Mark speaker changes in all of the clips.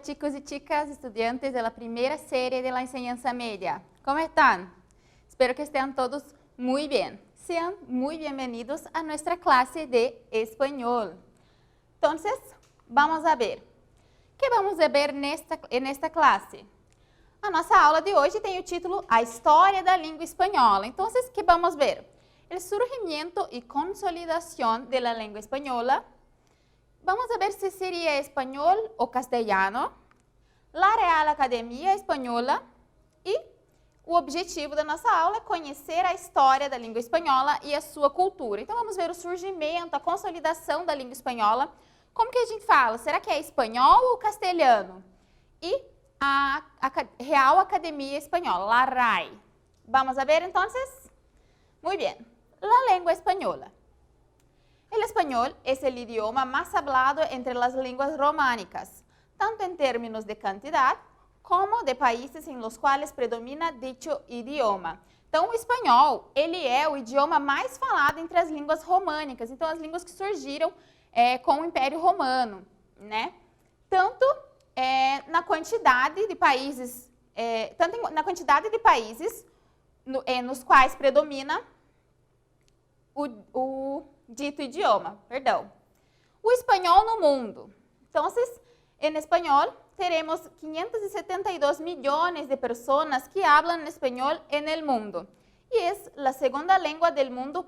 Speaker 1: chicos y chicas, estudiantes de la primera serie de la enseñanza media. ¿Cómo están? Espero que estén todos muy bien. Sean muy bienvenidos a nuestra clase de español. Entonces, vamos a ver. O que vamos a ver nesta classe? A nossa aula de hoje tem o título A História da Língua Espanhola. Então, o que vamos ver? O surgimento e consolidação da língua espanhola. Vamos a ver se seria espanhol ou castelhano, a Real Academia Espanhola e o objetivo da nossa aula é conhecer a história da língua espanhola e a sua cultura. Então, vamos ver o surgimento, a consolidação da língua espanhola. Como que a gente fala? Será que é espanhol ou castelhano? E a Real Academia Espanhola, a RAE. Vamos a ver, então? Muy bien. La lengua española. El español es el idioma más hablado entre las lenguas románicas, tanto en términos de cantidad como de países en los cuales predomina dicho idioma. Então, o espanhol, ele é o idioma mais falado entre as línguas românicas, então as línguas que surgiram com o Império Romano, né? Tanto na quantidade de países, nos quais predomina o dito idioma, perdão. O espanhol no mundo. Então, em espanhol, teremos 572 millones de personas que hablan espanhol en el mundo. Y es la segunda lengua del mundo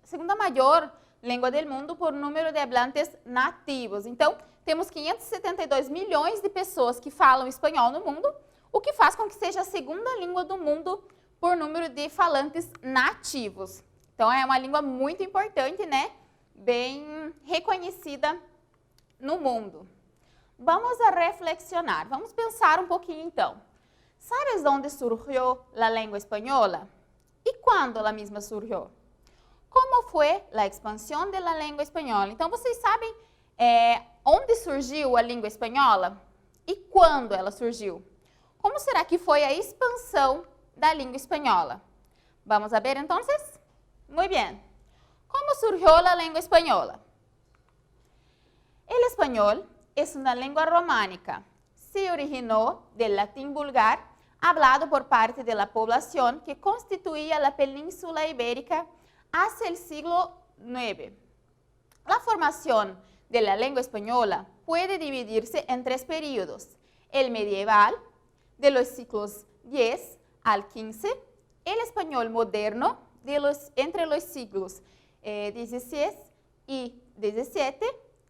Speaker 1: segunda maior língua del mundo por número de hablantes nativos. Então, temos 572 milhões de pessoas que falam espanhol no mundo, o que faz com que seja a segunda língua do mundo por número de falantes nativos. Então, é uma língua muito importante, né? Bem reconhecida no mundo. Vamos a reflexionar. Vamos pensar um pouquinho, então. ¿Sabes dónde surgió la lengua española? ¿Y cuándo la misma surgió? ¿Cómo fue la expansión de la lengua española? Então, vocês sabem onde surgiu a língua espanhola? E quando ela surgiu? Como será que foi a expansão da língua espanhola? Vamos a ver, então? Muy bien. ¿Cómo surgió la lengua española? El español es una lengua románica. Se originó del latín vulgar, hablado por parte de la población que constituía la península ibérica hacia el siglo IX. La formación de la lengua española puede dividirse en tres periodos: el medieval, de los siglos X al XV, el español moderno, entre los siglos XVI y XVII,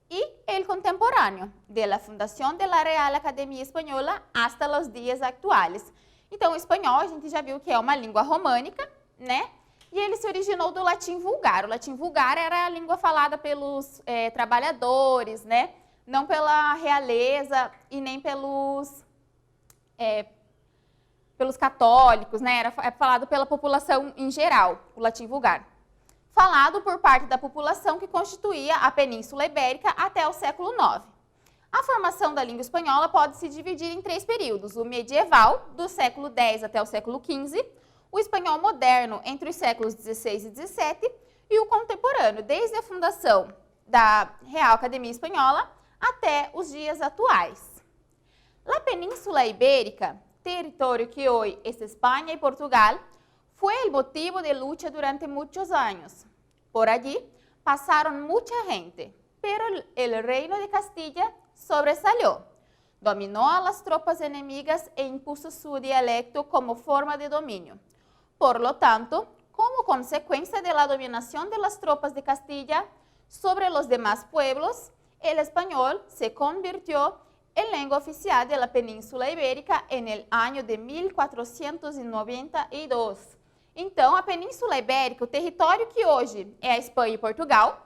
Speaker 1: y el contemporáneo, de la fundação de la Real Academia Espanhola hasta los dias atuais. Então, o espanhol, a gente já viu que é uma língua românica, né? E ele se originou do latim vulgar. O latim vulgar era a língua falada pelos trabalhadores, né? Não pela realeza e nem pelos católicos, né? Era falado pela população em geral, o latim vulgar. Falado por parte da população que constituía a Península Ibérica até o século IX. A formação da língua espanhola pode se dividir em três períodos: o medieval, do século X até o século XV, o espanhol moderno, entre os séculos XVI e XVII, e o contemporâneo, desde a fundação da Real Academia Espanhola até os dias atuais. A Península Ibérica, território que hoje é Espanha e Portugal, fue el motivo de lucha durante muchos años. Por allí pasaron mucha gente, pero el reino de Castilla sobresalió. Dominó a las tropas enemigas e impuso su dialecto como forma de dominio. Por lo tanto, como consecuencia de la dominación de las tropas de Castilla sobre los demás pueblos, el español se convirtió en lengua oficial de la península ibérica en el año de 1492. Então, a Península Ibérica, o território que hoje é a Espanha e Portugal,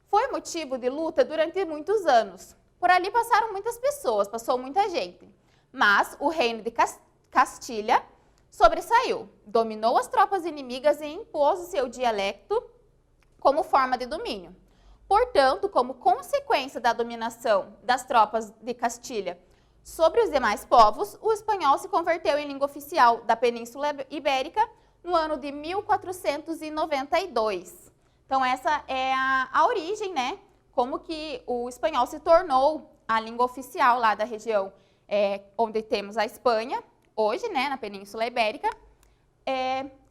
Speaker 1: foi motivo de luta durante muitos anos. Por ali passaram muitas pessoas, passou muita gente. Mas o reino de Castilha sobressaiu, dominou as tropas inimigas e impôs o seu dialecto como forma de domínio. Portanto, como consequência da dominação das tropas de Castilha sobre os demais povos, o espanhol se converteu em língua oficial da Península Ibérica no ano de 1492. Então, essa é a origem, né? Como que o espanhol se tornou a língua oficial lá da região onde temos a Espanha, hoje, né, na Península Ibérica,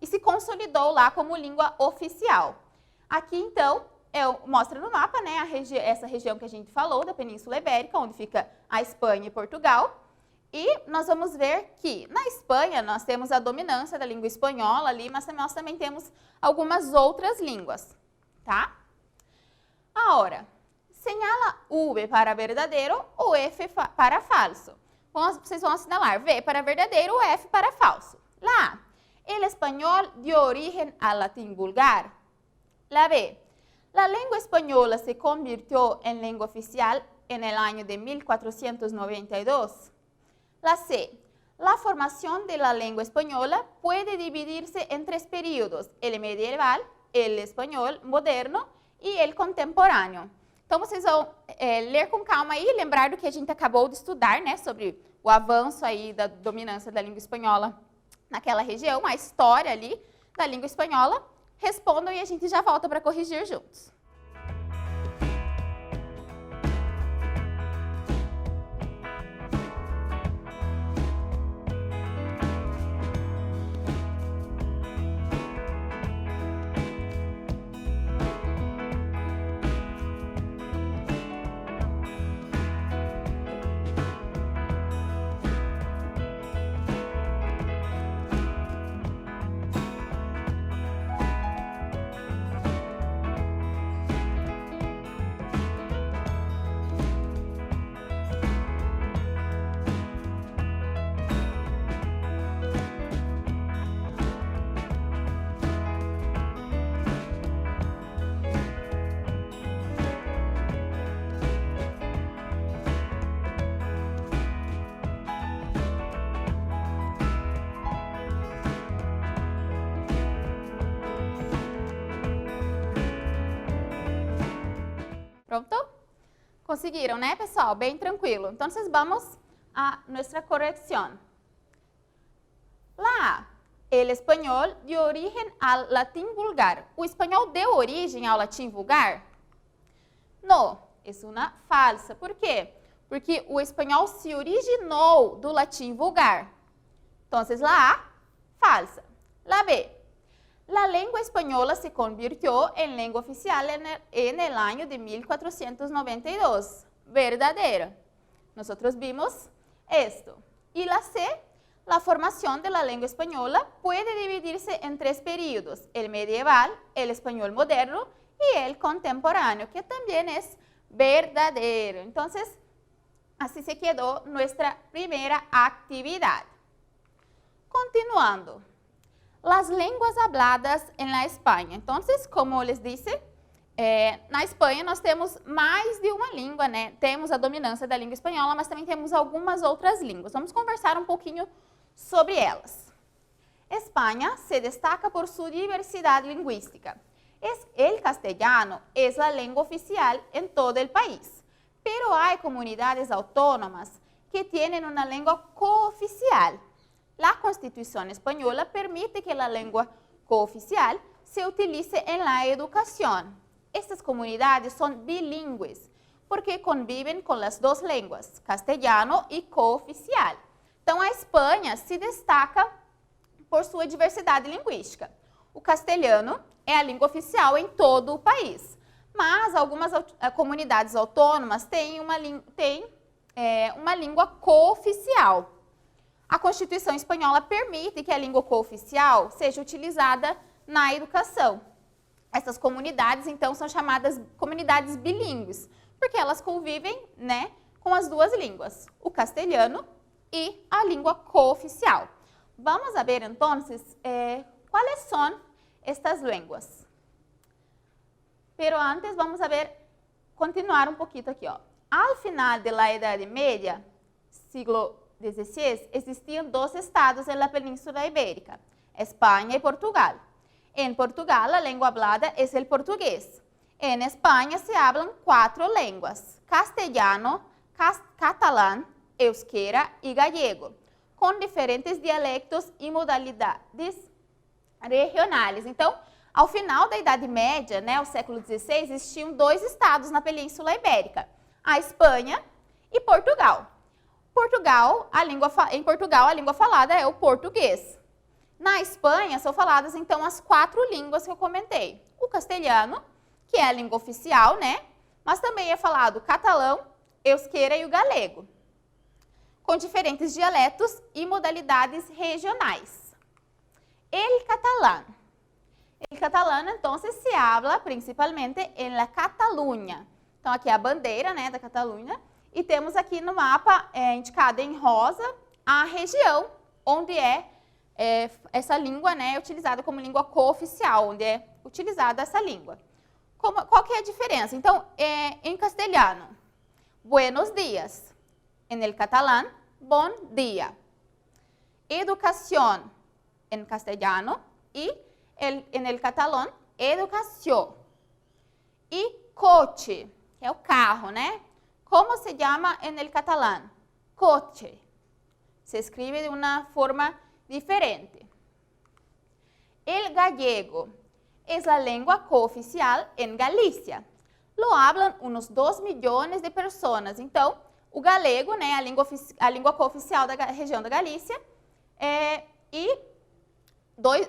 Speaker 1: e se consolidou lá como língua oficial. Aqui, então, mostra no mapa, né, essa região que a gente falou, da Península Ibérica, onde fica a Espanha e Portugal. E nós vamos ver que na Espanha nós temos a dominância da língua espanhola ali, mas nós também temos algumas outras línguas, tá? Agora, señala V para verdadeiro ou F para falso. Vocês vão assinalar V para verdadeiro ou F para falso. La A, el español dio origen al latín vulgar. La B, la lengua española se convirtió en lengua oficial en el año de 1492. La C, la formación de la lengua española puede dividirse en 3 períodos, el medieval, el español moderno e el contemporâneo. Então, vocês vão ler com calma aí, lembrar do que a gente acabou de estudar, né, sobre o avanço aí da dominância da língua espanhola naquela região, a história ali da língua espanhola. Respondam e a gente já volta para corrigir juntos. ¿Pronto? Conseguiram, né, pessoal? Bem tranquilo. Então, vamos a nossa correção. La el espanhol dio origen al latim vulgar. O espanhol deu origem ao latim vulgar? Não, é uma falsa. Por quê? Porque o espanhol se originou do latim vulgar. Então, la A, falsa. La B, la lengua española se convirtió en lengua oficial en el año de 1492. Verdadera. Nosotros vimos esto. Y la C, la formación de la lengua española puede dividirse en 3 períodos, el medieval, el español moderno y el contemporáneo, que también es verdadero. Entonces, así se quedó nuestra primera actividad. Continuando. Las lenguas habladas en la España. Entonces, como les disse, na Espanha nós temos mais de uma língua, né? Temos a dominância da língua espanhola, mas também temos algumas outras línguas. Vamos conversar um pouquinho sobre elas. Espanha se destaca por su diversidad lingüística. El castellano es la lengua oficial en todo el país, pero hay comunidades autónomas que tienen una lengua cooficial. La Constitución española permite que la lengua cooficial se utilice en la educación. Estas comunidades son bilingües porque conviven con las 2 lenguas, castellano y cooficial. Então, a Espanha se destaca por sua diversidade linguística. O castelhano é a língua oficial em todo o país, mas algumas comunidades autônomas têm uma língua cooficial. A Constituição espanhola permite que a língua cooficial seja utilizada na educação. Essas comunidades, então, são chamadas comunidades bilíngues, porque elas convivem, né, com as 2 línguas, o castelhano e a língua cooficial. Vamos ver, então, quais são estas línguas. Pero antes, vamos continuar um pouquinho aqui, ó. Al final de la Idade Média, siglo XVI, existiam 2 estados na Península Ibérica, Espanha e Portugal. En Portugal, a lengua hablada es el portugués. En España se hablan 4 lenguas, castellano, catalán, euskera y gallego, con diferentes dialectos e modalidades regionais. Então, ao final da Idade Média, né, ao século XVI, existiam 2 estados na Península Ibérica, a Espanha E Portugal. Em Portugal, a língua falada é o português. Na Espanha, são faladas, então, as 4 línguas que eu comentei. O castelhano, que é a língua oficial, né? Mas também é falado o catalão, euskera e o galego, com diferentes dialetos e modalidades regionais. El catalán. El catalán, então, se habla principalmente en la Catalunha. Então, aqui é a bandeira, né, da Catalunha. E temos aqui no mapa, indicado em rosa, a região onde essa língua, né, é utilizada como língua cooficial, onde é utilizada essa língua. Qual que é a diferença? Então, em castelhano, buenos días. En el catalán, bon dia. Educación en castellano y en el catalán, educación. E coche, que é o carro, né? Como se chama en el catalán? Coche. Se escribe de uma forma diferente. El gallego es la lengua cooficial en Galicia. Lo hablan unos 2 milhões de pessoas. Então, o galego, né, a língua cooficial da região da Galícia, e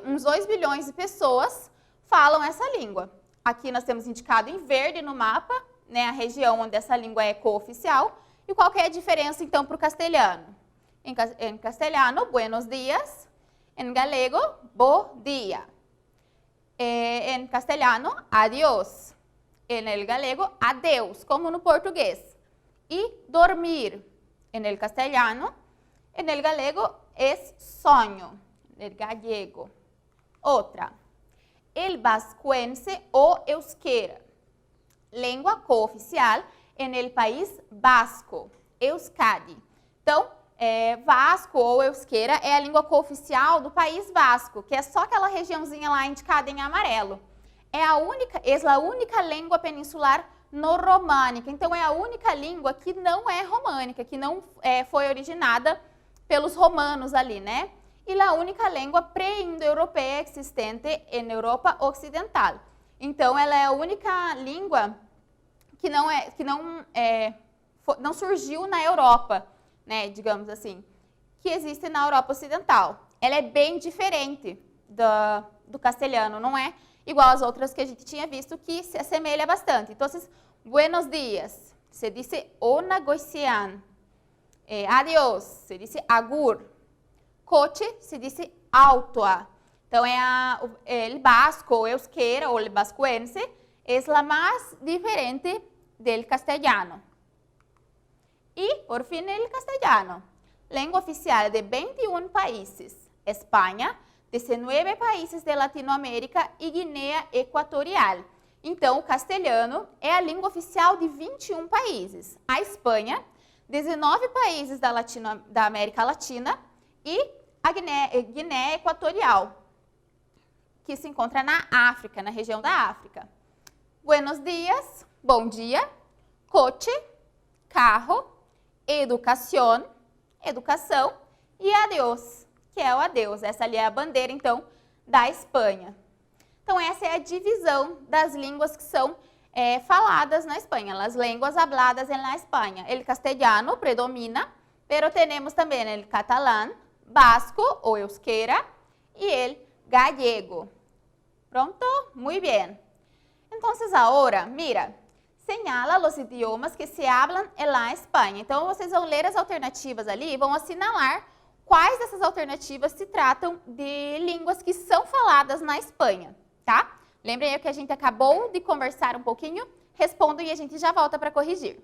Speaker 1: uns 2 bilhões de pessoas falam essa língua. Aqui nós temos indicado em verde no mapa, né, a região onde essa língua é cooficial. E qual que é a diferença, então, para o castelhano? Em castelhano, buenos días. Em galego, bom dia. Em castelhano, adiós. En el galego, adeus, como no português. E dormir. En el castelhano, en el galego, es sonho. En el gallego. Outra. El vascuense ou euskera. Língua cooficial en el país basco, Euskadi. Então, Vasco ou euskera é a língua cooficial do país basco, que é só aquela regiãozinha lá indicada em amarelo. É a única língua peninsular no românica. Então, é a única língua que não é românica, que não foi originada pelos romanos ali, né? E a única língua pré-indo-europeia existente em Europa Ocidental. Então, ela é a única língua que não surgiu na Europa, né, digamos assim, que existe na Europa Ocidental. Ela é bem diferente do castelhano, não é igual às outras que a gente tinha visto, que se assemelha bastante. Então, buenos días, se diz ona goicean. Adiós, se diz agur. Coche, se diz autoa. Então, el basco, o euskera, ou el bascuense, é a mais diferente del castellano. E, por fim, el castellano, língua oficial de 21 países. Espanha, 19 países de Latinoamérica e Guiné Equatorial. Então, o castelhano é a língua oficial de 21 países. A Espanha, 19 países da América Latina e a Guiné Equatorial, que se encontra na África, na região da África. Buenos días, bom dia. Coche, carro. Educación, educação. E adiós, que é o adeus. Essa ali é a bandeira, então, da Espanha. Então, essa é a divisão das línguas que são faladas na Espanha. As línguas habladas na Espanha. El castellano predomina, pero tenemos também el catalán, basco ou euskera e el gallego. Pronto? Muy bien. Entonces, ahora, mira, señala los idiomas que se hablan en la Espanha. Então, vocês vão ler as alternativas ali e vão assinalar quais dessas alternativas se tratam de línguas que são faladas na Espanha, tá? Lembrem aí que a gente acabou de conversar um pouquinho, respondam e a gente já volta para corrigir.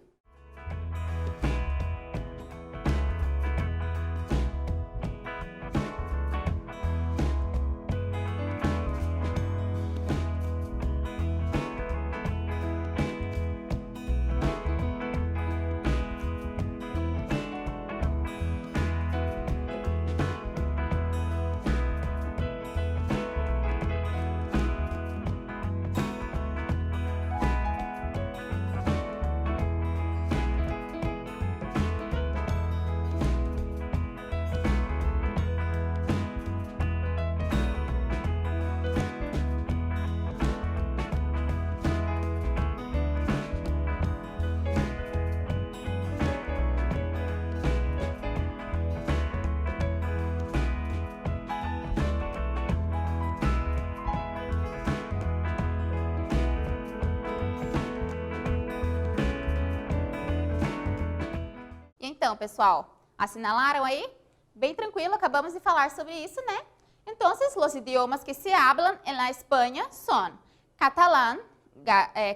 Speaker 1: Então, pessoal, assinalaram aí? Bem tranquilo, acabamos de falar sobre isso, né? Então, os idiomas que se hablan en la España son catalán,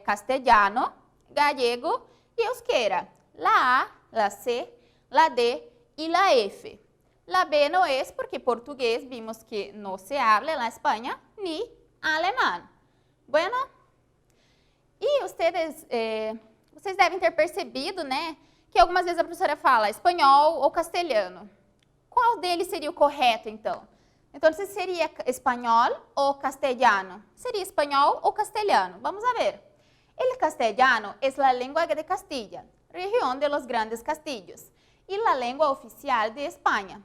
Speaker 1: castellano, gallego y euskera. La A, la C, la D y la F. La B no es porque portugués vimos que no se habla en la España ni alemán. Bueno, e vocês devem ter percebido, né, que algumas vezes a professora fala espanhol ou castelhano. Qual deles seria o correto, então? Então, se seria espanhol ou castelhano? Seria espanhol ou castelhano? Vamos a ver. El castellano es la lengua de Castilla, región de los Grandes Castillos, y la lengua oficial de España.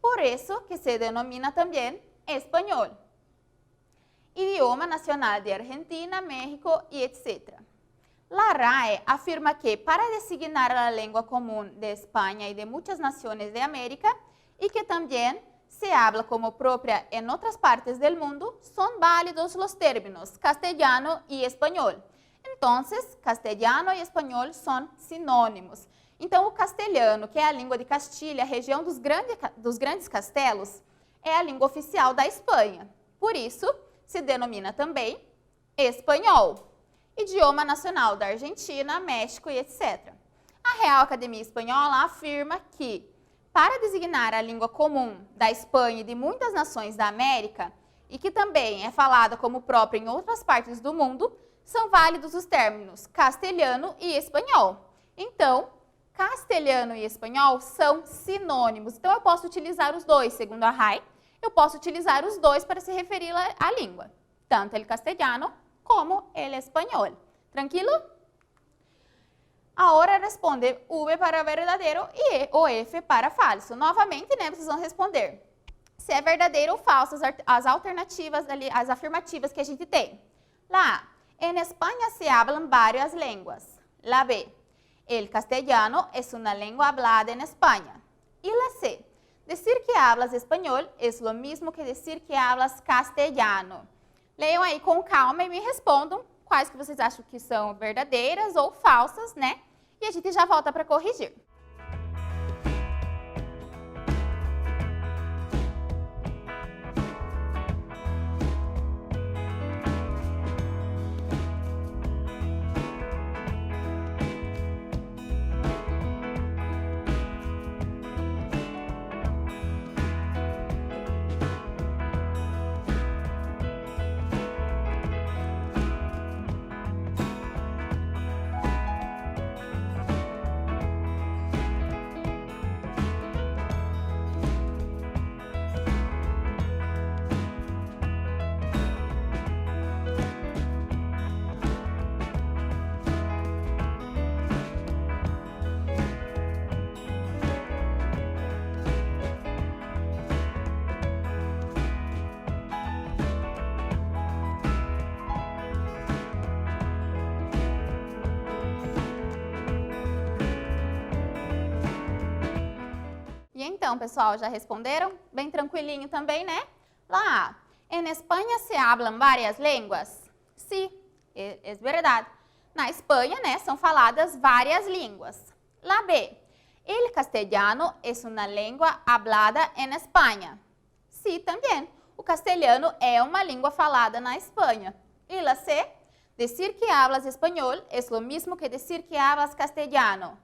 Speaker 1: Por eso que se denomina también español. Idioma nacional de Argentina, México y etc. La RAE afirma que para designar a la lengua común de España y de muchas naciones de América, y que también se habla como propia en otras partes del mundo, son válidos los términos castellano y español. Entonces, castellano e espanhol são sinônimos. Então, o castelhano, que é a língua de Castilha, a região dos grandes castelos, é a língua oficial da Espanha. Por isso, se denomina também espanhol. Idioma nacional da Argentina, México e etc. A Real Academia Espanhola afirma que, para designar a língua comum da Espanha e de muitas nações da América, e que também é falada como própria em outras partes do mundo, são válidos os términos castelhano e espanhol. Então, castelhano e espanhol são sinônimos. Então, eu posso utilizar os dois, segundo a RAE, eu posso utilizar os dois para se referir à língua. Tanto el castellano como el espanhol. Tranquilo? Agora responde V para verdadeiro e o F para falso. Novamente, né, vocês vão responder se é verdadeiro ou falso as alternativas ali, as afirmativas que a gente tem. La A. En España se hablan varias lenguas. La B. El castellano es una lengua hablada en España. Y la C. Decir que hablas español es lo mismo que decir que hablas castellano. Leiam aí com calma e me respondam quais que vocês acham que são verdadeiras ou falsas, né? E a gente já volta para corrigir. E então, pessoal, já responderam? Bem tranquilinho também, né? Lá, en España se hablan varias lenguas? Sí, es verdade. Na Espanha, né, são faladas várias línguas. La B, el castellano es una lengua hablada en España? Sí, também. O castelhano é uma língua falada na Espanha. E la C, decir que hablas español es lo mismo que decir que hablas castellano?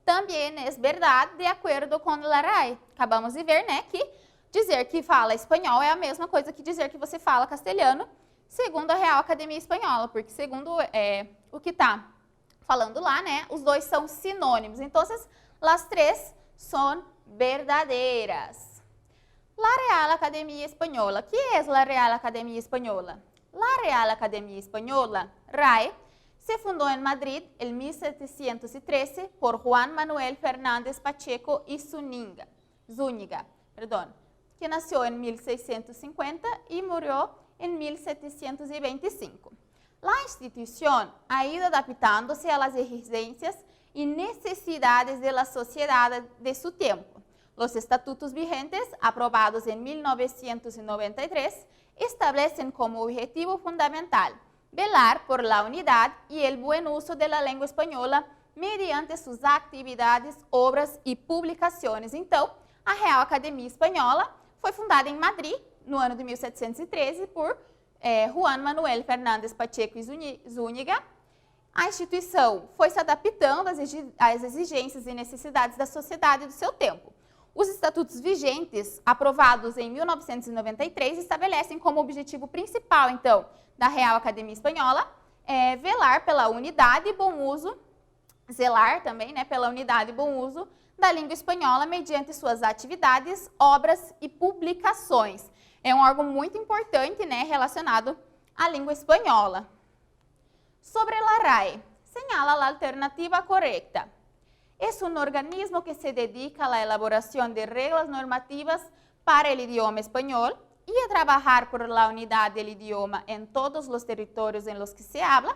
Speaker 1: Também é verdade, de acordo com a RAE. Acabamos de ver, né, que dizer que fala espanhol é a mesma coisa que dizer que você fala castelhano, segundo a Real Academia Espanhola, porque segundo o que está falando lá, né, os dois são sinônimos. Então, as três são verdadeiras. La Real Academia Espanhola. O que é a Real Academia Espanhola? La Real Academia Espanhola, RAE, se fundó en Madrid en 1713 por Juan Manuel Fernández Pacheco y Zúñiga, que nació en 1650 y murió en 1725. La institución ha ido adaptándose a las exigencias y necesidades de la sociedad de su tiempo. Los estatutos vigentes, aprobados en 1993, establecen como objetivo fundamental velar por la unidad y el buen uso de la lengua española mediante suas atividades, obras e publicações. Então, a Real Academia Espanhola foi fundada em Madrid, no ano de 1713, por Juan Manuel Fernández Pacheco e Zúñiga. A instituição foi se adaptando às exigências e necessidades da sociedade do seu tempo. Os estatutos vigentes, aprovados em 1993, estabelecem como objetivo principal, então, da Real Academia Espanhola, velar pela unidade e bom uso, zelar também, né, pela unidade e bom uso da língua espanhola mediante suas atividades, obras e publicações. É um órgão muito importante, né, relacionado à língua espanhola. Sobre la RAE, señala la alternativa correcta. Es un organismo que se dedica a la elaboración de reglas normativas para el idioma español y a trabajar por la unidad del idioma en todos los territorios en los que se habla,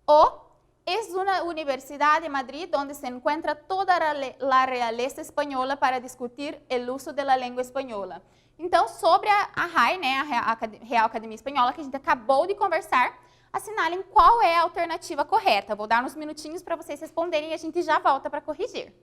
Speaker 1: o es una universidad de Madrid donde se encuentra toda la realeza española para discutir el uso de la lengua española. Então, sobre a RAE, né, a Real Academia Espanhola, que a gente acabou de conversar, assinalem qual é a alternativa correta. Vou dar uns minutinhos para vocês responderem e a gente já volta para corrigir.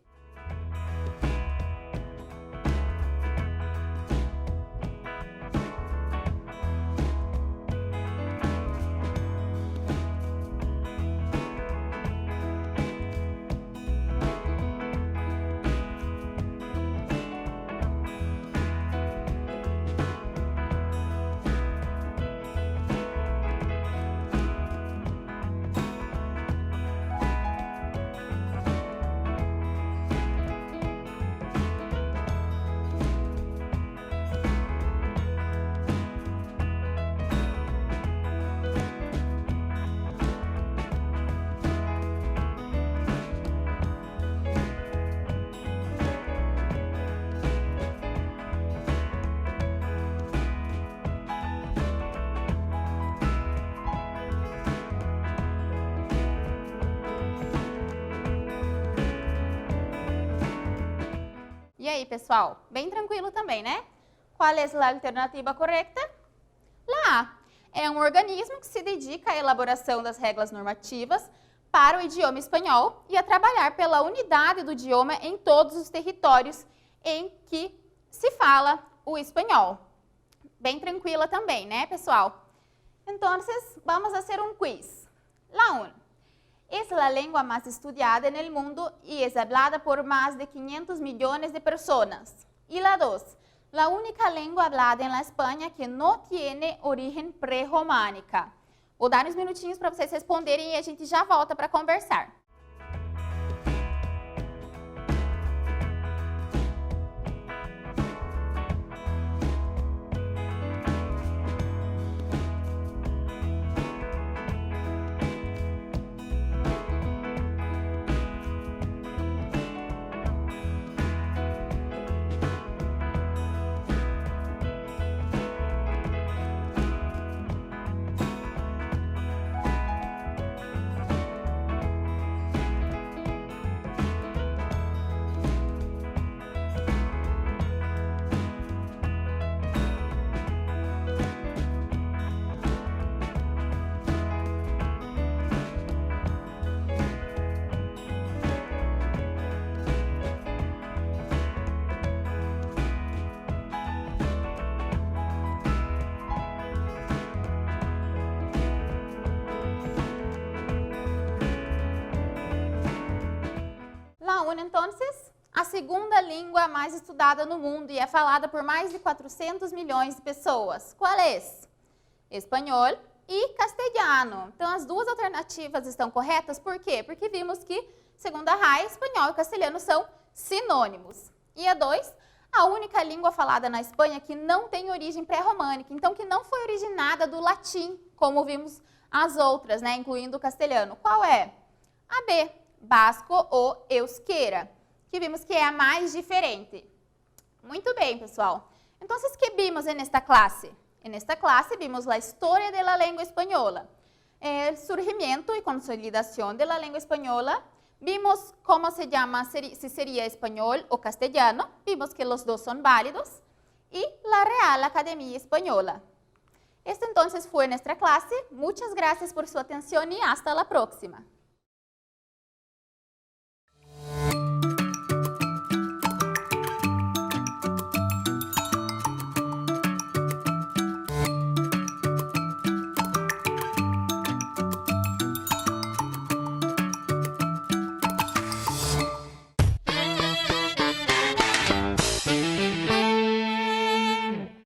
Speaker 1: E aí, pessoal? Bem tranquilo também, né? Qual é a alternativa correta? La A. É um organismo que se dedica à elaboração das regras normativas para o idioma espanhol e a trabalhar pela unidade do idioma em todos os territórios em que se fala o espanhol. Bem tranquila também, né, pessoal? Então, vamos fazer um quiz. La 1. Es la lengua más estudiada en el mundo y es hablada por más de 500 millones de personas. Y la 2, la única lengua hablada en la España que no tiene origen pré-románica. Vou dar uns minutinhos para vocês responderem e a gente já volta para conversar. Então, a segunda língua mais estudada no mundo e é falada por mais de 400 milhões de pessoas. Qual é? Espanhol e castelhano. Então, as duas alternativas estão corretas, por quê? Porque vimos que, segundo a RAE, espanhol e castelhano são sinônimos. E a 2, a única língua falada na Espanha que não tem origem pré-românica, então que não foi originada do latim, como vimos as outras, né, incluindo o castelhano. Qual é? A B, basco ou euskera, que vimos que é a mais diferente. Muito bem, pessoal. Então, ¿qué vimos nesta classe? Nesta classe vimos a história da língua espanhola, o surgimento e consolidação da língua espanhola, vimos como se llama, si sería espanhol ou castelhano, vimos que os dois são válidos, e a Real Academia Espanhola. Esta entonces fue nuestra clase. Muchas gracias por su atención y hasta la próxima.